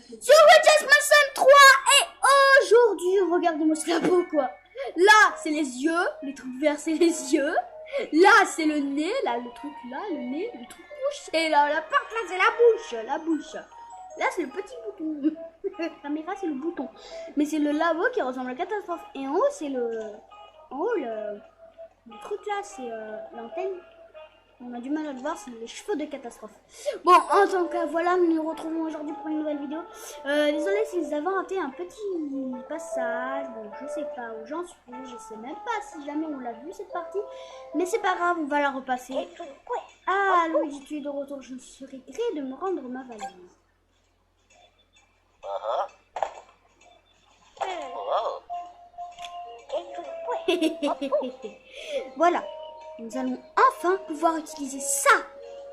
sur Witchesman 3 et aujourd'hui, regardez-moi ce labo quoi. Là, c'est les yeux, les trucs verts, c'est les yeux. Là, c'est le nez, là, le truc là, le nez, le truc rouge. Et là, la part là, c'est la bouche. Là, c'est le petit bouton. La caméra, c'est le bouton. Mais c'est le labo qui ressemble à la catastrophe. Et en haut, c'est le... En haut, le truc là, c'est l'antenne. On a du mal à le voir, c'est les cheveux de catastrophe. Bon, en tout cas, voilà, nous nous retrouvons aujourd'hui pour une nouvelle vidéo. Désolé si vous avez raté un petit passage. Bon, je sais pas où j'en suis. Je sais même pas si jamais on l'a vu cette partie. Mais c'est pas grave, on va la repasser. Ah, Luigi, tu es de retour. Je serais gré de me rendre ma valise. Voilà, nous allons enfin pouvoir utiliser ça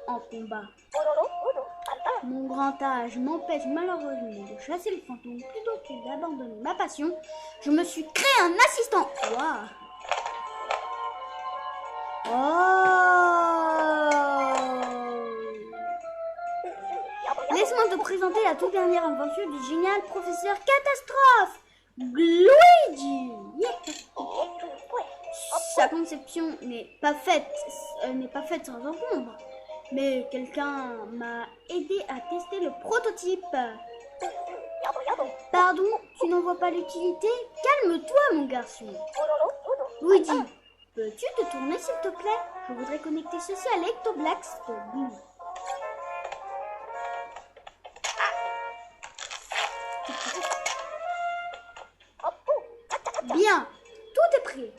en combat. Mon grand âge m'empêche malheureusement de chasser le fantôme plutôt que d'abandonner ma passion. Je me suis créé un assistant. Wow. Laisse-moi te présenter la toute dernière invention du génial professeur Catastrophe, Luigi. Yeah. Sa conception n'est pas faite sans encombre, mais quelqu'un m'a aidé à tester le prototype. Pardon, tu n'en vois pas l'utilité? Calme-toi, mon garçon. Luigi, peux-tu te tourner s'il te plaît? Je voudrais connecter ceci à l'Ectoblax. Bien, tout est prêt.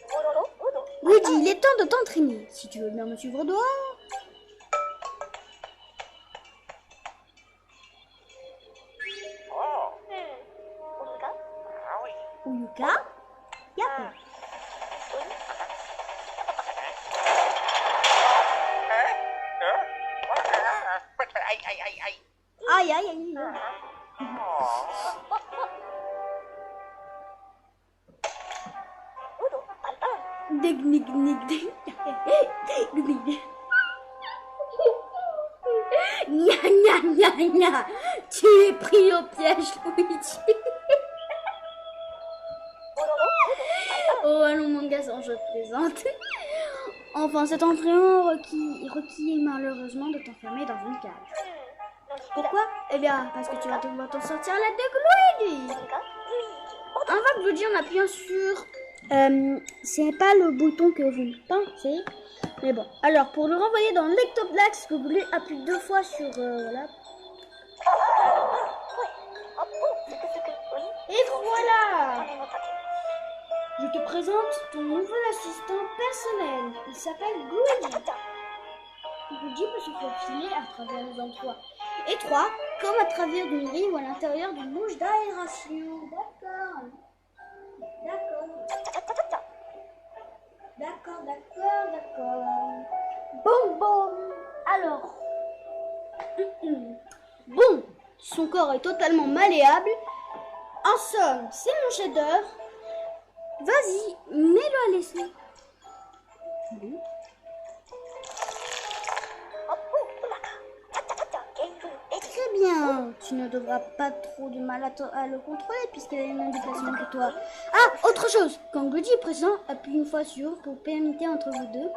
Luigi, il est temps de t'entraîner. Si tu veux bien me suivre dehors. Uyuka? Y'a Aïe, aïe, aïe. Gna gna gna gna. Tu es pris au piège, Luigi. Oh allons mon garçon, je te plaisante. Enfin, cet entraînement requiert malheureusement de t'enfermer dans une cage. Pourquoi? Eh bien, parce que tu vas devoir t'en sortir à l'aide de Luigi. Un va Luigi en appuyant sur... c'est pas le bouton que vous pensez. Mais bon, alors pour le renvoyer dans l'Ectoblax, vous voulez appuyer 2 fois sur... voilà. Et voilà! Je te présente ton nouvel assistant personnel. Il s'appelle Luigi. Luigi peut se faufiler à travers les endroits étroits, comme à travers une grille ou à l'intérieur d'une bouche d'aération. D'accord. Bon. Alors. Bon, son corps est totalement malléable. En somme, c'est mon chef-d'œuvre. Vas-y, mets-le à l'essai. Très bien. Tu ne devras pas trop de mal à le contrôler puisqu'il a les mêmes déplacements que toi. Ah, autre chose. Quand Luigi est présent, appuie une fois sur pour permettre entre vous deux.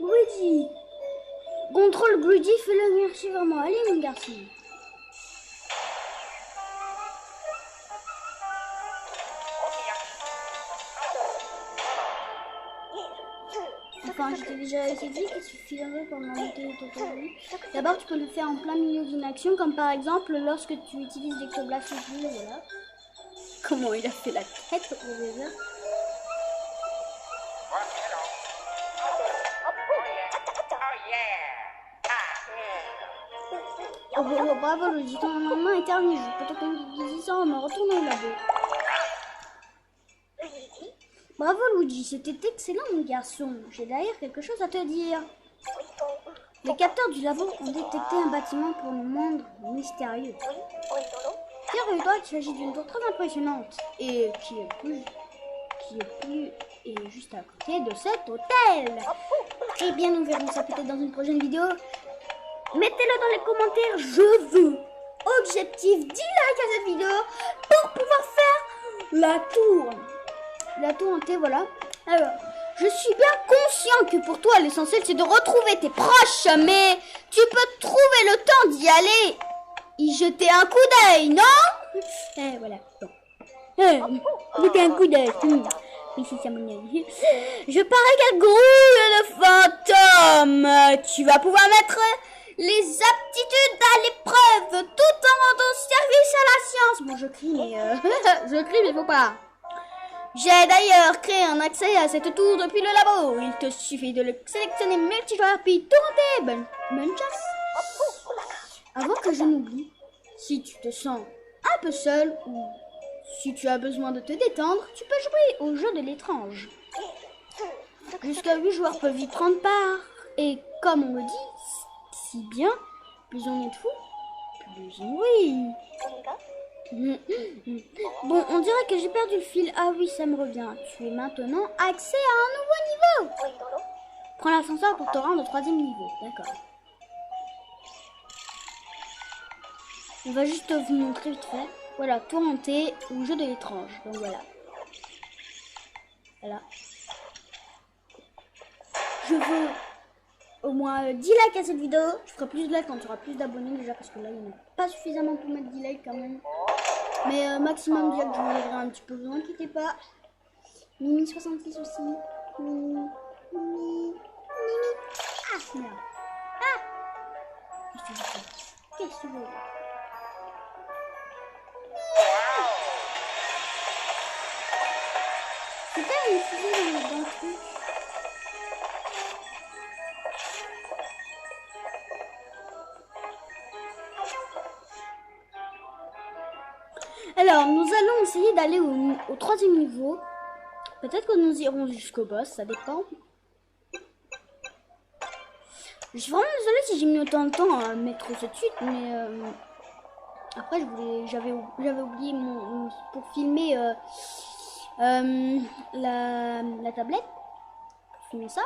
Luigi. Contrôle Luigi, fais-le marcher vraiment. Allez, mon garçon. Enfin, je t'ai déjà expliqué qu'il suffirait pour monter tout au bout. D'abord, tu peux le faire en plein milieu d'une action, comme par exemple lorsque tu utilises l'Ectoblax au jeu, voilà. Comment il a fait la tête au désert. Oh, bravo, le dit ton maman est terminée. Je peux te donner 10 ans, me retourner au labo. Bravo, Luigi, c'était excellent, mon garçon. J'ai d'ailleurs quelque chose à te dire. Les capteurs du labo ont détecté un bâtiment pour le monde mystérieux. Figure-toi qu'il s'agit d'une tour très impressionnante et qui est juste à côté de cet hôtel. Eh bien, nous verrons ça peut-être dans une prochaine vidéo. Mettez-le dans les commentaires, je veux. Objectif 10 likes à cette vidéo pour pouvoir faire la tour. La tour hantée, voilà. Alors, je suis bien conscient que pour toi, l'essentiel, c'est de retrouver tes proches, mais tu peux trouver le temps d'y aller, y jeter un coup d'œil, non? Voilà. Bon. Jeter un coup d'œil. Ici, c'est mon œil. Je parie qu'elle grouille le fantôme. Tu vas pouvoir mettre les aptitudes à l'épreuve tout en rendant service à la science. Bon, je crie, mais je crie, mais faut pas. J'ai d'ailleurs créé un accès à cette tour depuis le labo. Il te suffit de le sélectionner multijoueur puis tourner. Bonne chance. Avant que je n'oublie, si tu te sens un peu seul ou si tu as besoin de te détendre, tu peux jouer au jeu de l'étrange. Jusqu'à 8 joueurs peuvent y prendre part. Et comme on le dit si bien, plus on est de fous, plus on rit. Bon, on dirait que j'ai perdu le fil. Ah oui, ça me revient. Tu es maintenant accès à un nouveau niveau. Prends l'ascenseur pour te rendre au 3e niveau. D'accord. On va juste vous montrer vite fait. Voilà, tour hantée ou jeu de l'étrange. Donc voilà. Voilà. Je veux au moins 10 likes à cette vidéo. Je ferai plus de likes quand il y aura plus d'abonnés déjà parce que là, il n'y en a pas suffisamment pour mettre 10 likes quand même. Mais maximum direct, je vous livrerai un petit peu, vous inquiétez pas. Mimi 66 aussi. Mimi. Ah, merde. Ah. Qu'est-ce que tu veux? C'est pas une fusée dans le truc. Alors, nous allons essayer d'aller au 3e niveau. Peut-être que nous irons jusqu'au boss, ça dépend. Je suis vraiment désolée si j'ai mis autant de temps à mettre cette suite, mais après j'avais oublié pour filmer la tablette, pour filmer ça.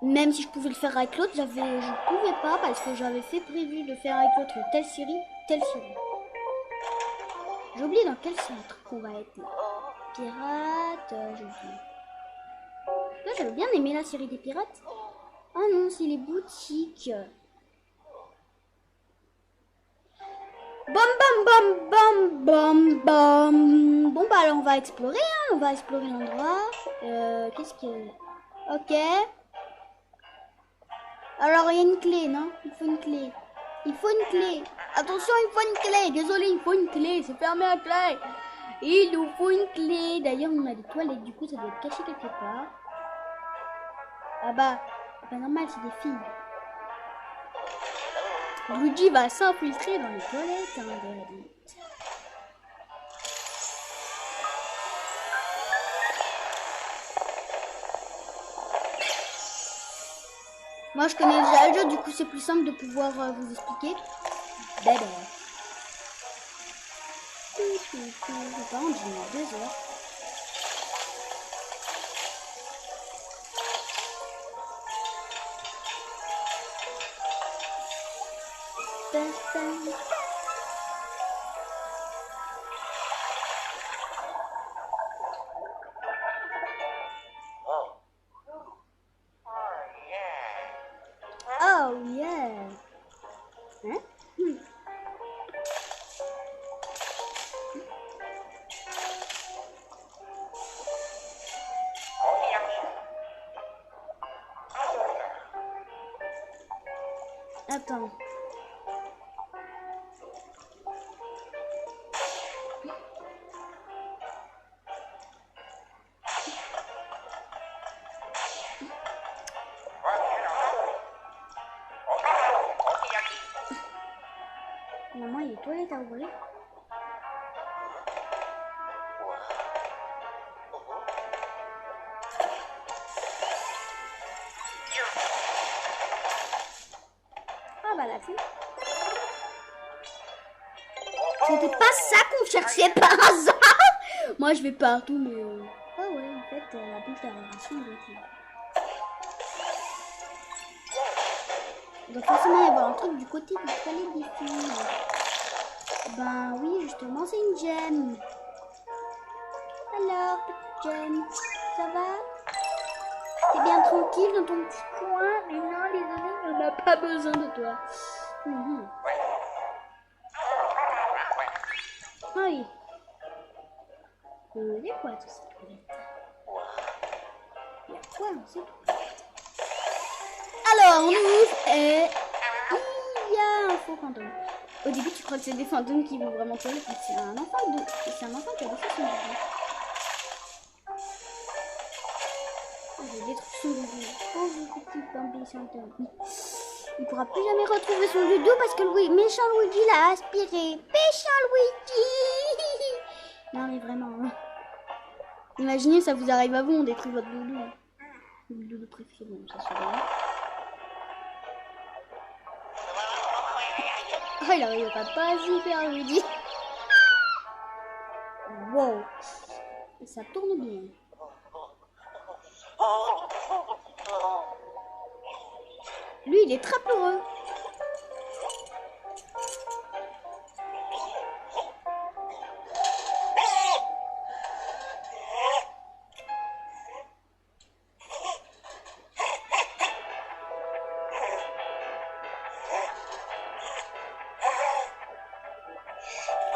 Même si je pouvais le faire avec l'autre, je pouvais pas parce que j'avais prévu de faire avec l'autre telle série. J'ai oublié dans quel centre on va être là. Pirates, j'ai oublié. Là, j'avais bien aimé la série des pirates. Ah non, c'est les boutiques. Bam bam bam bam bam bam. Bon bah alors on va explorer, hein. On va explorer l'endroit. Qu'est-ce qu'il y a? Ok. Alors il y a une clé, non? Il faut une clé. Il faut une clé. Attention, il faut une clé. Désolé, il faut une clé. C'est fermé à clé. Il nous faut une clé. D'ailleurs, on a des toilettes. Du coup, ça doit être caché quelque part. Ah bah, c'est pas normal, c'est des filles. Luigi va s'infiltrer dans les toilettes. Hein, de la vie. Moi, je connais déjà le jeu, du coup, c'est plus simple de pouvoir vous expliquer. Par contre, j'ai mis 2 heures. Oh yeah. Hein? Attends. est à ouvrir. Ah bah là, c'est... C'était pas ça qu'on cherchait par hasard. Moi je vais partout mais... Ah ouais en fait la boucle d'aération il doit forcément y avoir un truc du côté du palais des filles. Ben oui justement c'est une gemme. Alors petite gemme, ça va? T'es bien tranquille dans ton petit coin? Mais non les amis on n'a pas besoin de toi. Ah oui. C'est quoi tout ça? Il y a quoi on sait tout. Alors on ouvre et il y a un faux fantôme. Au début tu crois que c'est des fantômes qui vont vraiment tuer, c'est un enfant qui a des choses. J'ai détruit son doudou. Oh petit bambé fantôme. Il pourra plus jamais retrouver son doudou parce que le méchant Luigi l'a aspiré. Méchant Luigi. Non mais vraiment. Imaginez ça vous arrive à vous, on détruit votre doudou. Le doudou préféré, bon ça c'est bien. Oh il arrivera pas à s'y faire Luigi. Wow. Ça tourne bien. Lui il est très peureux.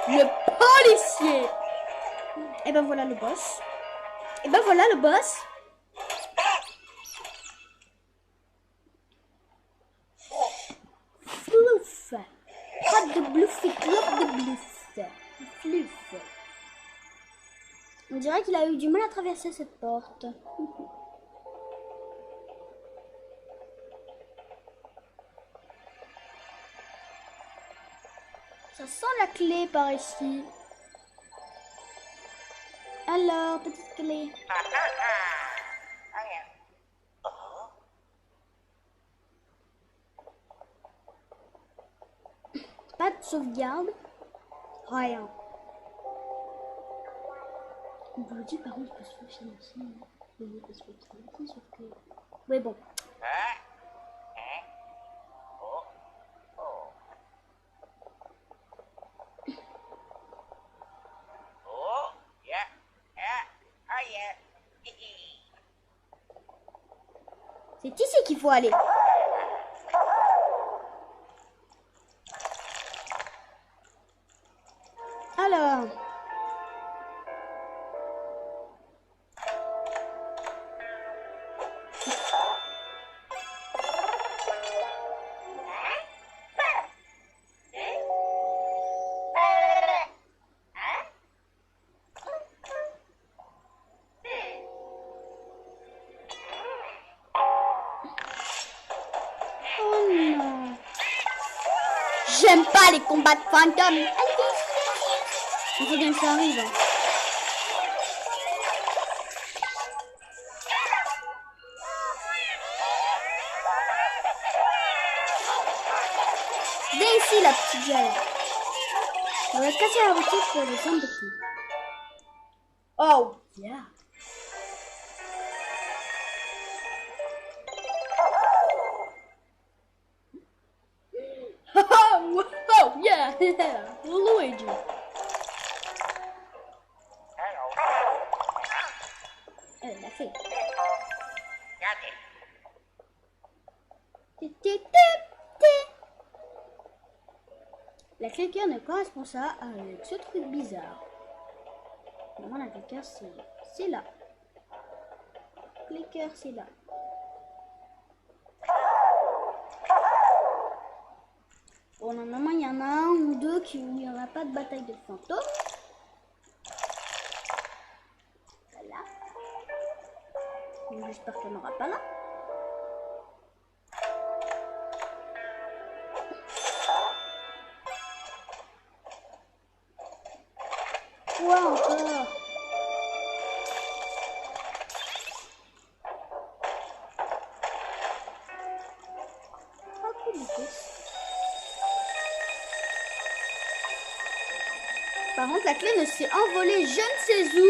Le policier. Et ben voilà le boss. Et ben voilà le boss. Flouf. Pas de bluff et club de bluff. Flouf. On dirait qu'il a eu du mal à traverser cette porte. Ça sent la clé par ici. Alors, petite clé. Pas de sauvegarde. Rien. On vous le dit, par contre, il peut se faufiler ici. Il peut se faufiler ici, sauf que... Ouais, bon. C'est ici qu'il faut aller. Alors. Oh non. J'aime pas les combats de fantômes. Il faut bien que ça arrive. Viens ici la petite gueule. On va casser la routine pour descendre dessus. Oh yeah. Oh yeah. Luigi. Elle l'a fait. La cliqueur ne correspond pas avec ce truc bizarre. Normalement la cliqueur c'est là. Cliqueur c'est là. Bon normalement il y en a un ou deux où il n'y en a pas de bataille de fantômes. Voilà. J'espère qu'il n'y en aura pas là. Quoi encore? Oh, cool, par contre, la clé ne s'est envolée je ne sais où.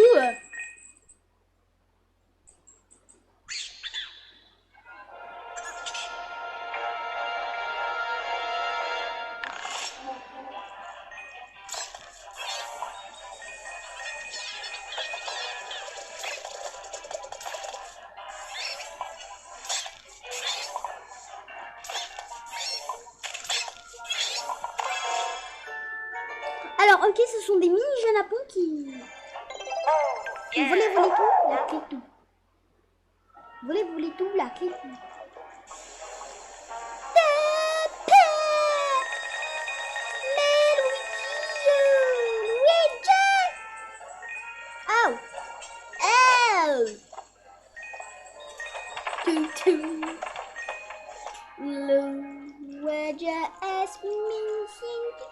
Alors, ok, ce sont des mini-genapons qui... Volez, volez tout, la clé tout. Volez, volez tout, la clé tout. Oh! Oh! Luigi is missing the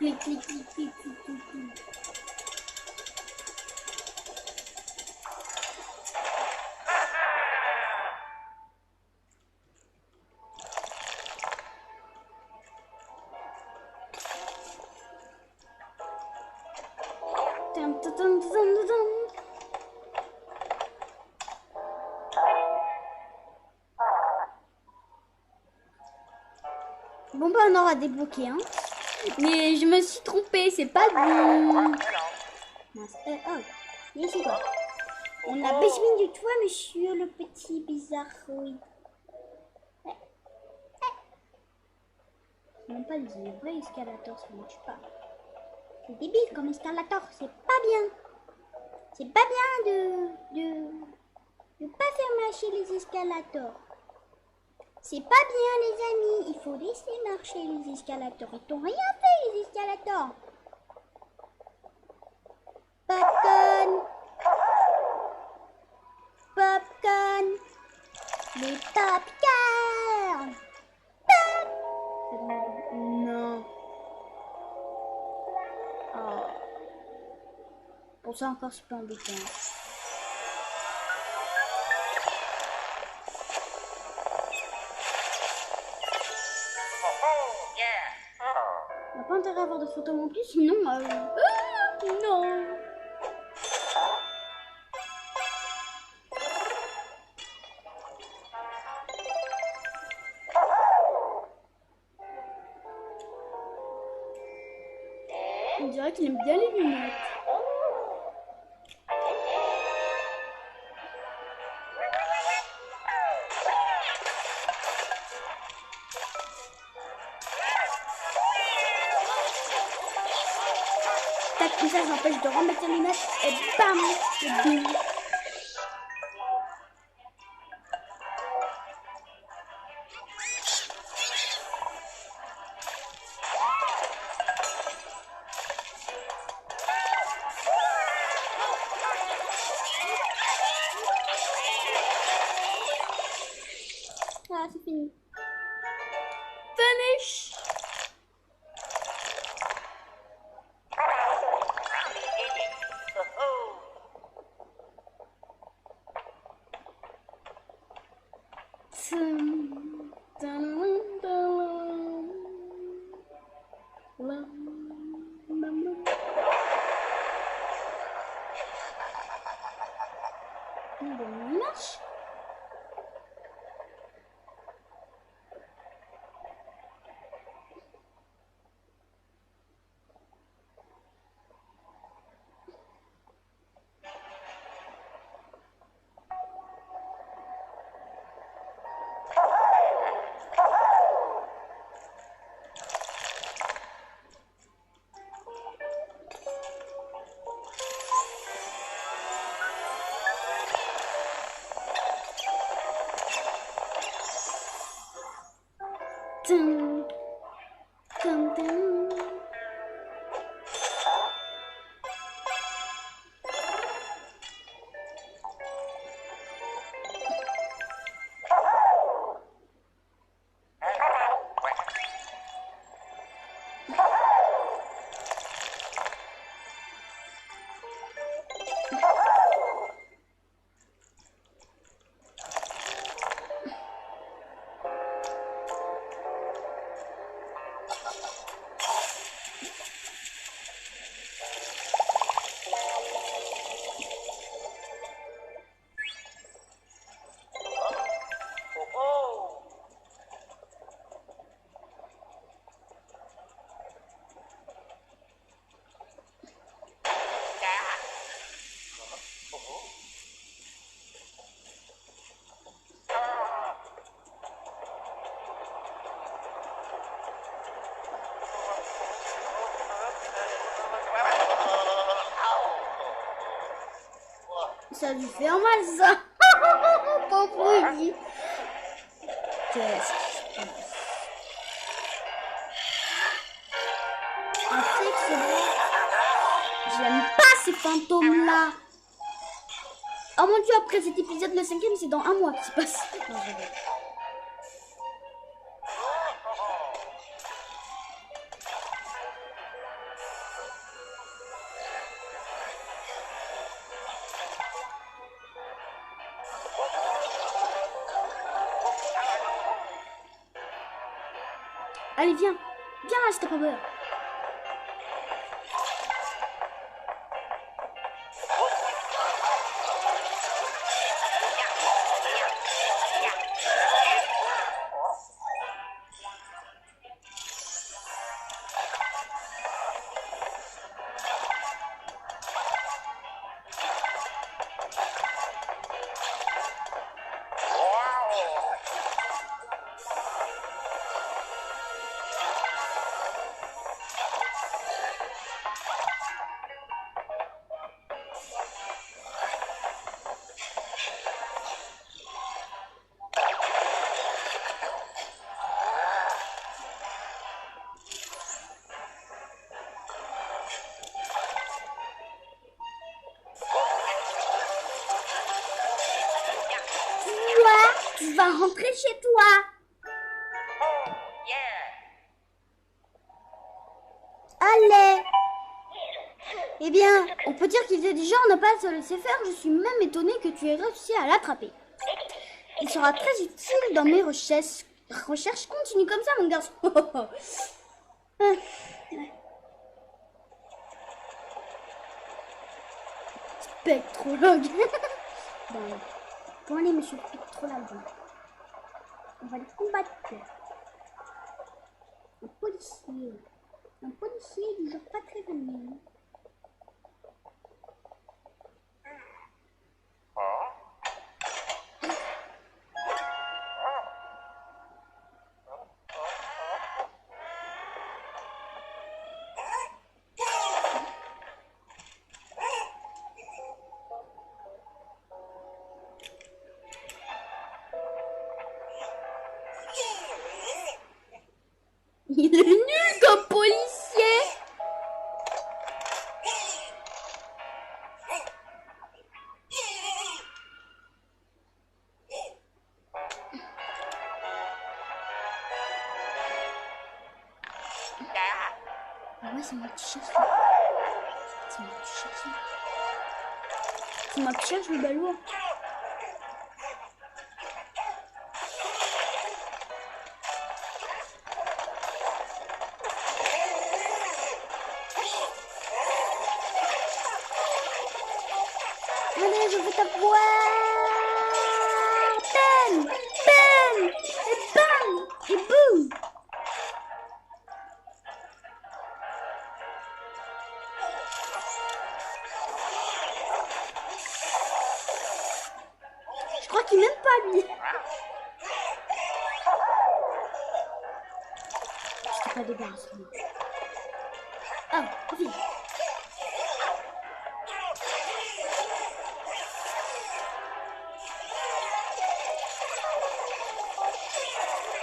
clic, clic, clic, clic, clic, clic, clic. Dum, dum, dum, dum, dum. Bon bah on aura débloqué hein. Mais je me suis trompée, c'est pas du... Mince. Oh, viens ici toi. On a besoin de toi monsieur le petit bizarre, oui. C'est même pas le vrai escalator, ça marche pas. C'est débile comme escalator, c'est pas bien. C'est pas bien de pas faire marcher les escalators. C'est pas bien les amis, il faut laisser marcher les escalators. Ils t'ont rien fait les escalators. Popcorn. Popcorn. Les popcorn. Non. Oh. Pour ça encore c'est pas embêtant. On n'a pas intérêt à avoir de photos non plus, sinon... non. On dirait qu'il aime bien les lunettes. Tac, comme ça j'empêche de remettre les lunettes et bam, et boum. Ah, c'est fini. Finish. Dommage. Tum, tum, tum. Ça lui fait mal ça. Pauvre Rudy. Qu'est-ce qui se passe? En fait, c'est vrai. J'aime pas ces fantômes là. Oh mon dieu, après cet épisode, le 5e, c'est dans un mois qui se passe. Non, je rigole. Allez, viens. Viens là, si t'as pas peur. Tu vas rentrer chez toi. Allez. Eh bien, on peut dire qu'il était déjà en n'a pas à se laisser faire. Je suis même étonnée que tu aies réussi à l'attraper. Il sera très utile dans mes recherches. Continue comme ça, mon garçon. Spectrologue. Bon, allez, monsieur Spectrologue. On va les combattre. Un policier. Un policier du genre pas très connu. Il est nul comme policier. Ah ouais, c'est mon petit chef. C'est mon petit chef. C'est mon petit chef, le balourd. Allez, je veux t'avoir. Bam, bam, et bam, et boum. Je crois qu'il m'aime pas, lui. Je t'ai pas débarrassé. Ah, oui.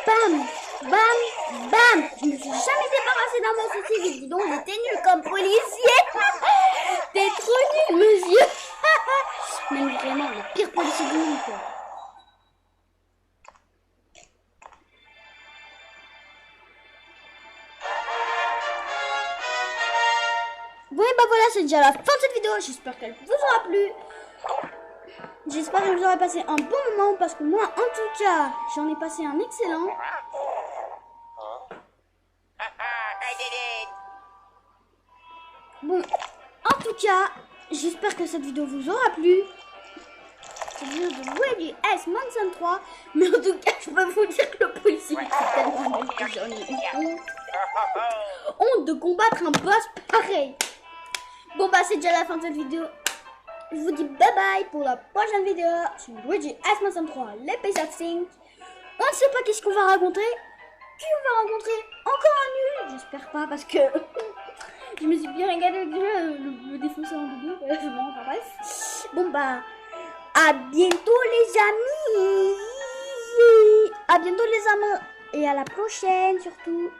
Bam, bam. Bam! Je me suis jamais débarrassé d'un monstre aussi vite. Dis donc, j'étais nul comme policier. T'es trop nul, monsieur. Même vraiment le pire policier du monde, quoi. Bon et bah voilà, c'est déjà la fin de cette vidéo. J'espère qu'elle vous aura plu. J'espère que vous aurez passé un bon moment parce que moi, en tout cas, j'en ai passé un excellent. Bon, en tout cas, j'espère que cette vidéo vous aura plu. C'est bien de Luigi S Mansion 3. Mais en tout cas, je peux vous dire que le policier est tellement nul que j'en ai honte. Honte de combattre un boss pareil. Bon bah c'est déjà la fin de cette vidéo. Je vous dis bye bye pour la prochaine vidéo sur Luigi S Mansion 3, l'épée of Things. On ne sait pas qu'est-ce qu'on va raconter. Qui on va rencontrer? Encore un nul? J'espère pas parce que je me suis bien régalée avec le défoncer en double. Bon, enfin, bref. Bon bah à bientôt les amis. À bientôt les amants. Et à la prochaine surtout.